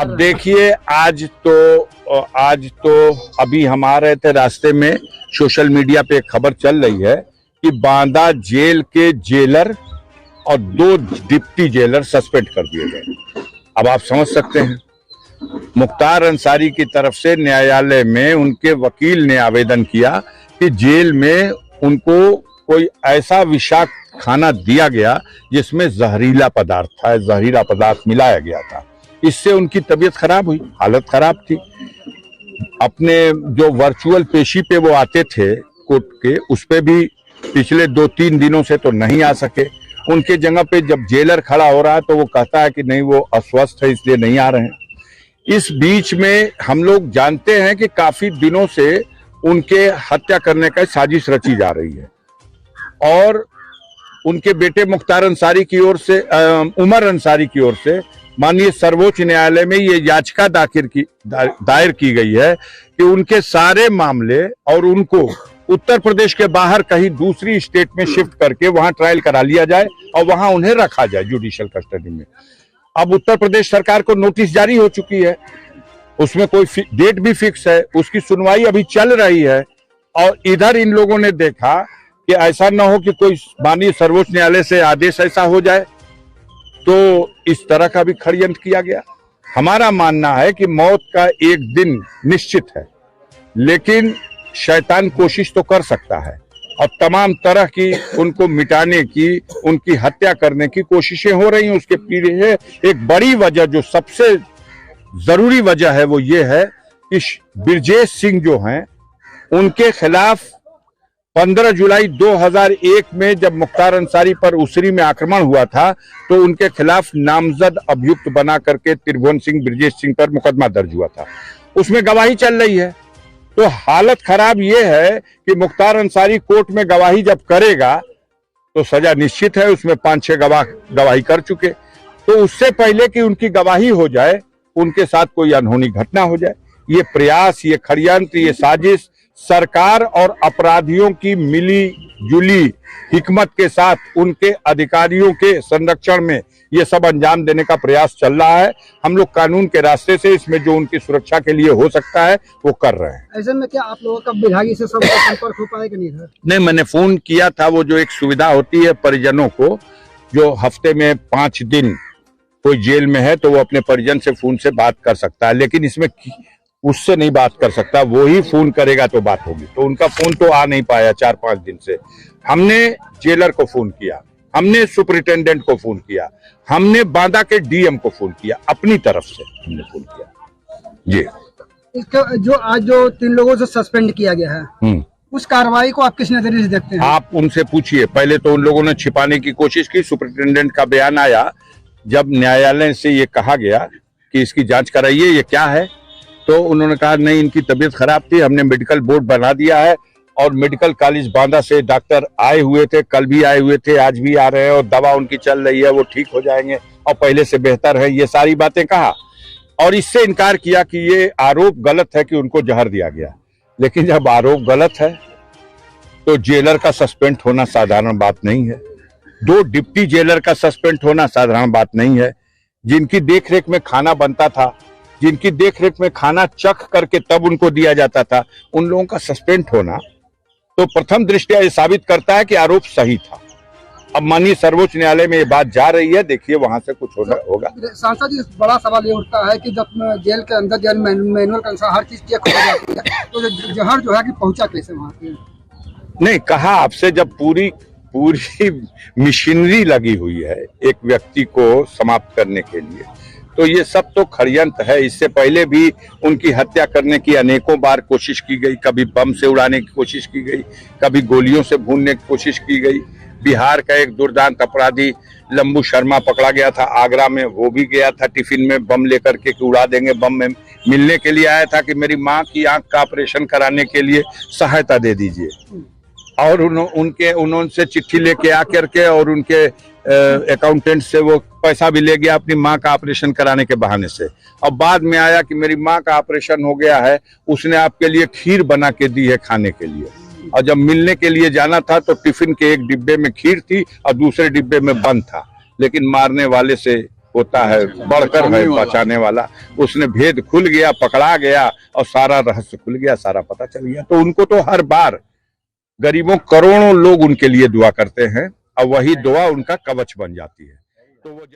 अब देखिए, आज तो अभी हम आ रहे थे, रास्ते में सोशल मीडिया पे एक खबर चल रही है कि बांदा जेल के जेलर और 2 डिप्टी जेलर सस्पेंड कर दिए गए। अब आप समझ सकते हैं, मुख्तार अंसारी की तरफ से न्यायालय में उनके वकील ने आवेदन किया कि जेल में उनको कोई ऐसा विषाक्त खाना दिया गया जिसमें जहरीला पदार्थ मिलाया गया था। इससे उनकी तबीयत खराब हुई, हालत खराब थी। अपने जो वर्चुअल पेशी पे वो आते थे कोर्ट के, उस पे भी पिछले 2-3 दिनों से तो नहीं आ सके। उनके जगह पे जब जेलर खड़ा हो रहा है तो वो कहता है कि नहीं, वो अस्वस्थ है इसलिए नहीं आ रहे हैं। इस बीच में हम लोग जानते हैं कि काफी दिनों से उनके हत्या करने का साजिश रची जा रही है और उनके बेटे मुख्तार अंसारी की ओर से, उमर अंसारी की ओर से माननीय सर्वोच्च न्यायालय में ये याचिका दायर की गई है कि उनके सारे मामले और उनको उत्तर प्रदेश के बाहर कहीं दूसरी स्टेट में शिफ्ट करके वहां ट्रायल करा लिया जाए और वहां उन्हें रखा जाए जुडिशियल कस्टडी में। अब उत्तर प्रदेश सरकार को नोटिस जारी हो चुकी है, उसमें कोई डेट भी फिक्स है, उसकी सुनवाई अभी चल रही है। और इधर इन लोगों ने देखा कि ऐसा न हो कि कोई माननीय सर्वोच्च न्यायालय से आदेश ऐसा हो जाए, तो इस तरह का भी षड्यंत्र किया गया। हमारा मानना है कि मौत का एक दिन निश्चित है, लेकिन शैतान कोशिश तो कर सकता है और तमाम तरह की उनको मिटाने की, उनकी हत्या करने की कोशिशें हो रही हैं। उसके पीछे एक बड़ी वजह, जो सबसे जरूरी वजह है, वो ये है कि ब्रजेश सिंह जो हैं, उनके खिलाफ 15 जुलाई 2001 में जब मुख्तार अंसारी पर उसरी में आक्रमण हुआ था तो उनके खिलाफ नामजद अभियुक्त बना करके त्रिभुवन सिंह, ब्रजेश सिंह पर मुकदमा दर्ज हुआ था। उसमें गवाही चल रही है। तो हालत खराब यह है कि मुख्तार अंसारी कोर्ट में गवाही जब करेगा तो सजा निश्चित है। उसमें 5-6 गवाह गवाही कर चुके, तो उससे पहले कि उनकी गवाही हो जाए, उनके साथ कोई अनहोनी घटना हो जाए। ये प्रयास, ये षड्यंत्र, ये साजिश सरकार और अपराधियों की मिली जुली हिकमत के साथ उनके अधिकारियों के संरक्षण में ये सब अंजाम देने का प्रयास चल रहा है। हम लोग कानून के रास्ते से इसमें जो उनकी सुरक्षा के लिए हो सकता है वो कर रहे हैं। ऐसे में क्या आप लोगों का विभागीय से सब संपर्क हो पाएगा? नहीं, मैंने फोन किया था। वो जो एक सुविधा होती है परिजनों को, जो हफ्ते में 5 दिन कोई जेल में है तो वो अपने परिजन से फोन से बात कर सकता है, लेकिन इसमें उससे नहीं बात कर सकता, वो ही फोन करेगा तो बात होगी। तो उनका फोन तो आ नहीं पाया 4-5 दिन से। हमने जेलर को फोन किया, हमने सुपरिटेंडेंट को फोन किया, हमने बांदा के डीएम को फोन किया, अपनी तरफ से हमने फोन किया जी। इसका जो 3 लोगों से सस्पेंड किया गया है, उस कार्रवाई को आप किस नजरिए से देखते हैं? आप उनसे पूछिए। पहले तो उन लोगों ने छिपाने की कोशिश की। सुपरिटेंडेंट का बयान आया जब न्यायालय से ये कहा गया कि इसकी जांच कराइए, ये क्या है, तो उन्होंने कहा नहीं, इनकी तबीयत खराब थी, हमने मेडिकल बोर्ड बना दिया है और मेडिकल कॉलेज बांदा से डॉक्टर आए हुए थे, कल भी आए हुए थे, आज भी आ रहे हैं और दवा उनकी चल रही है, वो ठीक हो जाएंगे और पहले से बेहतर है। ये सारी बातें कहा और इससे इनकार किया कि ये आरोप गलत है कि उनको जहर दिया गया। लेकिन जब आरोप गलत है तो जेलर का सस्पेंड होना साधारण बात नहीं है। 2 डिप्टी जेलर का सस्पेंड होना साधारण बात नहीं है। जिनकी देखरेख में खाना बनता था, जिनकी देखरेख में खाना चख करके तब उनको दिया जाता था, उन लोगों का सस्पेंड होना तो प्रथम दृष्टया ये साबित करता है कि आरोप सही था। अब माननीय सर्वोच्च न्यायालय में ये बात जा रही है, देखिए वहां से कुछ होगा। सांसद जी, बड़ा सवाल ये उठता है कि जब जेल के अंदर जेल मैनुअल के अनुसार हर चीज चेक हो जाती है, तो जहर जो है कि पहुंचा कैसे वहां पे? नहीं, कहा आपसे, जब पूरी मशीनरी लगी हुई है एक व्यक्ति को समाप्त करने के लिए, तो ये सब तो षड्यंत्र है। इससे पहले भी उनकी हत्या करने की अनेकों बार कोशिश की गई। कभी बम से उड़ाने की कोशिश की गई, कभी गोलियों से भूनने की कोशिश की गई। बिहार का एक दुर्दांत अपराधी लंबू शर्मा पकड़ा गया था आगरा में, वो भी गया था टिफिन में बम लेकर के कि उड़ा देंगे बम। में मिलने के लिए आया था कि मेरी माँ की आंख का ऑपरेशन कराने के लिए सहायता दे दीजिए, और उन्होंने चिट्ठी लेके आकर के और उनके अकाउंटेंट से वो पैसा भी ले गया अपनी माँ का ऑपरेशन कराने के बहाने से। और बाद में आया कि मेरी माँ का ऑपरेशन हो गया है, उसने आपके लिए खीर बना के दी है खाने के लिए। और जब मिलने के लिए जाना था तो टिफिन के एक डिब्बे में खीर थी और दूसरे डिब्बे में बंद था, लेकिन मारने वाले से होता है, बढ़कर है बचाने वाला। उसने भेद खुल गया, पकड़ा गया और सारा रहस्य खुल गया, सारा पता चल गया। तो उनको तो हर बार गरीबों करोड़ों लोग उनके लिए दुआ करते हैं और वही दुआ उनका कवच बन जाती है। तो वो